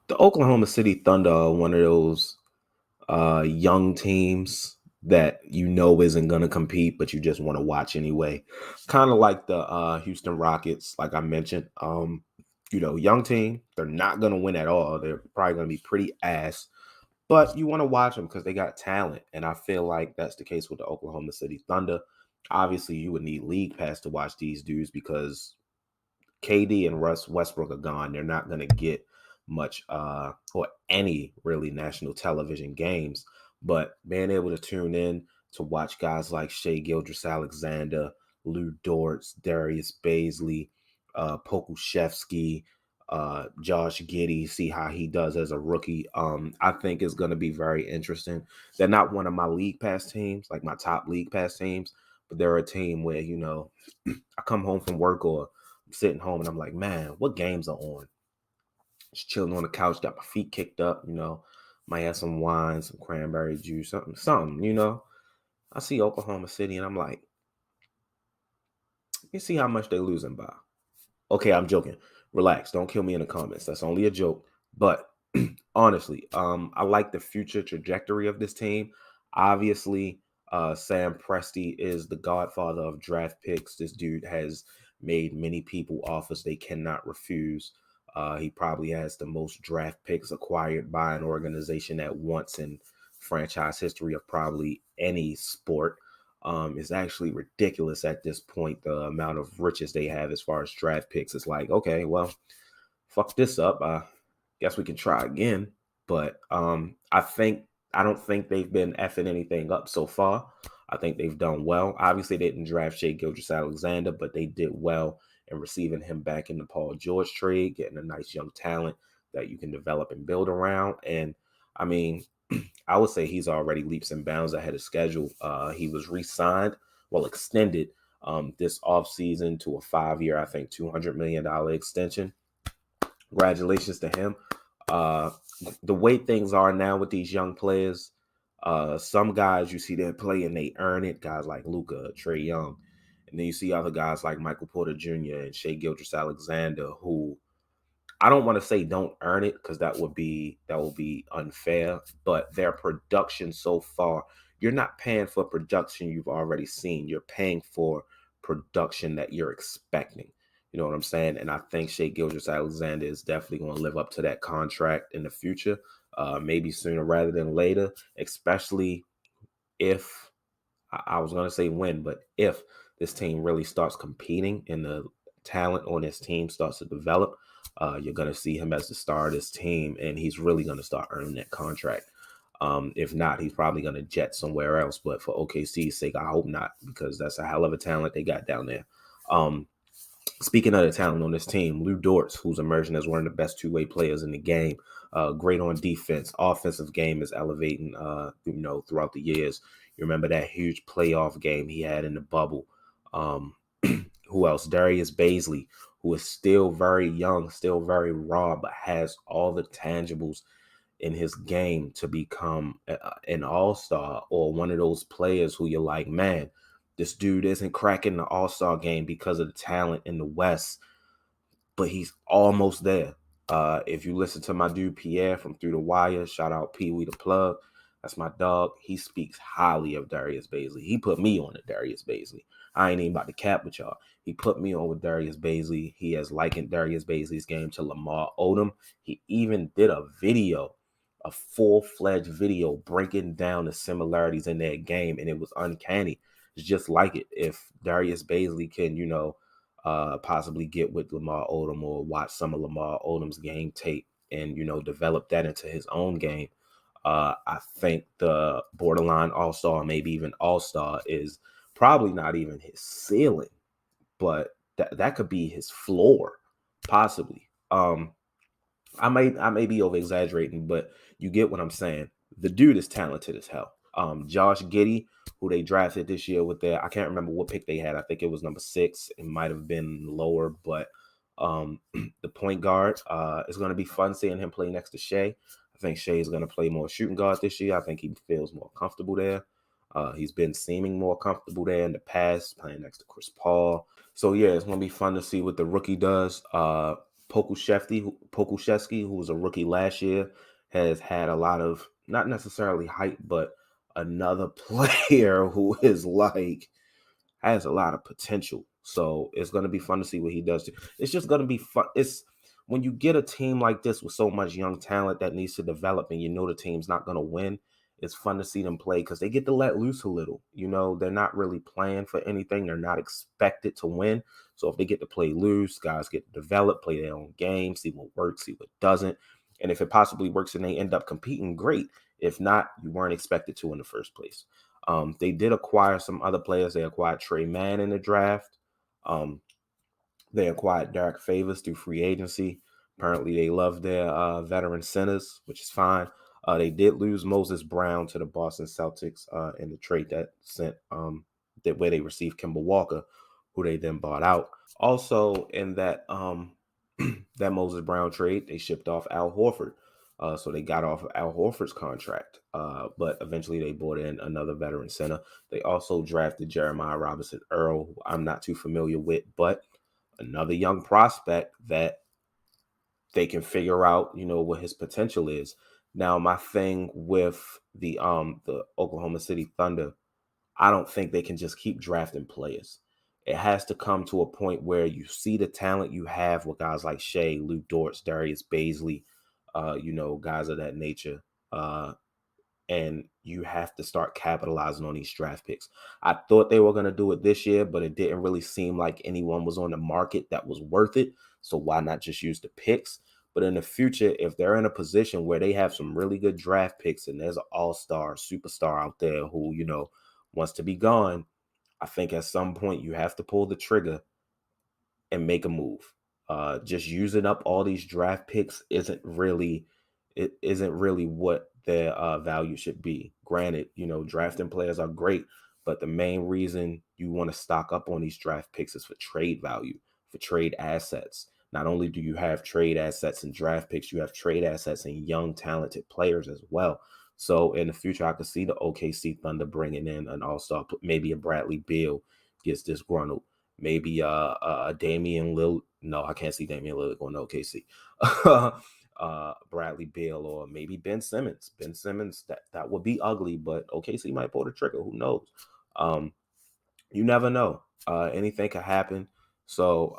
The Oklahoma City Thunder are one of those young teams that you know isn't going to compete, but you just want to watch anyway. Kind of like the Houston Rockets, like I mentioned. Young team, they're not going to win at all. They're probably going to be pretty ass, but you want to watch them because they got talent. And I feel like that's the case with the Oklahoma City Thunder. Obviously, you would need league pass to watch these dudes because KD and Russ Westbrook are gone. They're not going to get much or any really national television games. But being able to tune in to watch guys like Shai Gilgeous-Alexander, Lou Dortz, Darius Baisley, Pokuševski, Josh Giddy, see how he does as a rookie. I think is going to be very interesting. They're not one of my league pass teams, like my top league pass teams, but they're a team where, I come home from work or I'm sitting home and I'm like, man, what games are on? Just chilling on the couch, got my feet kicked up, might have some wine, some cranberry juice, something. I see Oklahoma City and I'm like, you see how much they're losing by. Okay, I'm joking. Relax. Don't kill me in the comments. That's only a joke. But honestly, I like the future trajectory of this team. Obviously, Sam Presti is the godfather of draft picks. This dude has made many people offers they cannot refuse. He probably has the most draft picks acquired by an organization at once in franchise history of probably any sport. Is actually ridiculous at this point. The amount of riches they have as far as draft picks. It's like, okay, well, fuck this up. Guess we can try again. But I don't think they've been effing anything up so far. I think they've done well. Obviously, they didn't draft Shai Gilgeous-Alexander, but they did well in receiving him back in the Paul George trade, getting a nice young talent that you can develop and build around. And I mean, I would say he's already leaps and bounds ahead of schedule. He was re-signed, extended this offseason to a 5-year, I think, $200 million extension. Congratulations to him. The way things are now with these young players, some guys you see they play and they earn it. Guys like Luka, Trae Young, and then you see other guys like Michael Porter Jr. and Shai Gilgeous-Alexander, who I don't want to say don't earn it because that would be unfair. But their production so far, you're not paying for production you've already seen. You're paying for production that you're expecting. You know what I'm saying? And I think Shai Gilgeous-Alexander is definitely going to live up to that contract in the future, maybe sooner rather than later, especially if I was going to say when, but if this team really starts competing and the talent on this team starts to develop, you're going to see him as the star of this team, and he's really going to start earning that contract. If not, he's probably going to jet somewhere else. But for OKC's sake, I hope not, because that's a hell of a talent they got down there. Speaking of the talent on this team, Lou Dortz, who's emerging as one of the best two-way players in the game, great on defense. Offensive game is elevating, throughout the years. You remember that huge playoff game he had in the bubble. Who else? Darius Baisley, who is still very young, still very raw, but has all the tangibles in his game to become an all-star or one of those players who you're like, man, this dude isn't cracking the all-star game because of the talent in the West, but he's almost there. If you listen to my dude Pierre from Through the Wire, shout out Pee Wee the Plug. That's my dog. He speaks highly of Darius Baisley. He put me on to Darius Baisley. I ain't even about to cap with y'all. He put me on with Darius Baisley. He has likened Darius Baisley's game to Lamar Odom. He even did a full-fledged video breaking down the similarities in their game, and it was uncanny. It's just like it. If Darius Baisley can, possibly get with Lamar Odom or watch some of Lamar Odom's game tape and, develop that into his own game, I think the borderline all-star, maybe even all-star, is probably not even his ceiling, but that could be his floor, possibly. I may be over exaggerating, but you get what I'm saying. The dude is talented as hell. Josh Giddy, who they drafted this year with I can't remember what pick they had. I think it was number 6. It might have been lower, but the point guard, it's going to be fun seeing him play next to Shai. I think Shai is going to play more shooting guard this year. I think he feels more comfortable there. He's been seeming more comfortable there in the past, playing next to Chris Paul. So, yeah, it's going to be fun to see what the rookie does. Pokusevski, who was a rookie last year, has had a lot of, not necessarily hype, but another player who is like, has a lot of potential. So it's going to be fun to see what he does. It's just going to be fun. It's when you get a team like this with so much young talent that needs to develop, and you know the team's not going to win. It's fun to see them play because they get to let loose a little. You know, they're not really playing for anything. They're not expected to win. So if they get to play loose, guys get to develop, play their own game, see what works, see what doesn't. And if it possibly works and they end up competing, great. If not, you weren't expected to in the first place. They did acquire some other players. They acquired Trey Mann in the draft. They acquired Derek Favors through free agency. Apparently, they love their veteran centers, which is fine. They did lose Moses Brown to the Boston Celtics in the trade that sent where they received Kemba Walker, who they then bought out. Also, in that that Moses Brown trade, they shipped off Al Horford. So they got off Al Horford's contract, but eventually they brought in another veteran center. They also drafted Jeremiah Robinson Earl, who I'm not too familiar with, but another young prospect that they can figure out, you know, what his potential is. Now, my thing with the Oklahoma City Thunder, I don't think they can just keep drafting players. It has to come to a point where you see the talent you have with guys like Shea, Lou Dortz, Darius Baisley, you know, guys of that nature. And you have to start capitalizing on these draft picks. I thought they were going to do it this year, but it didn't really seem like anyone was on the market that was worth it. So why not just use the picks? But in the future, if they're in a position where they have some really good draft picks and there's an all-star, superstar out there who, you know, wants to be gone, I think at some point you have to pull the trigger and make a move. Just using up all these draft picks isn't really what their value should be. Granted, you know, drafting players are great, but the main reason you want to stock up on these draft picks is for trade value, for trade assets. Not only do you have trade assets and draft picks, you have trade assets and young, talented players as well. So in the future, I could see the OKC Thunder bringing in an all-star, maybe a Bradley Beal gets disgruntled. Maybe Damian Lillard. No, I can't see Damian Lillard going to OKC. Bradley Beal or maybe Ben Simmons. Ben Simmons, that would be ugly, but OKC might pull the trigger. Who knows? You never know. Anything could happen. So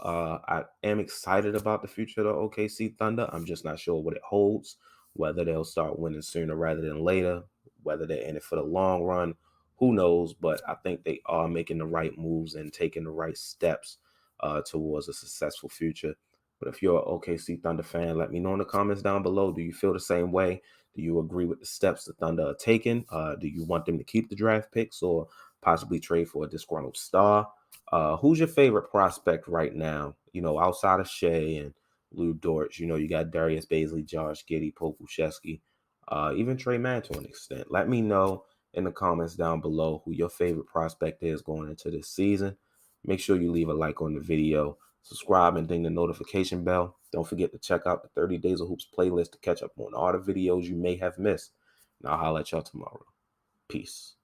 I am excited about the future of the OKC Thunder. I'm just not sure what it holds, whether they'll start winning sooner rather than later, whether they're in it for the long run. Who knows? But I think they are making the right moves and taking the right steps towards a successful future. But if you're an OKC Thunder fan, let me know in the comments down below. Do you feel the same way? Do you agree with the steps the Thunder are taking? Do you want them to keep the draft picks or possibly trade for a disgruntled star? Who's your favorite prospect right now? You know, outside of Shea and Lou Dortz, you know, you got Darius Baisley, Josh Giddy, Pokusevski, even Trey Mann to an extent. Let me know in the comments down below who your favorite prospect is going into this season. Make sure you leave a like on the video, subscribe, and ding the notification bell. Don't forget to check out the 30 Days of Hoops playlist to catch up on all the videos you may have missed. And I'll holler at y'all tomorrow. Peace.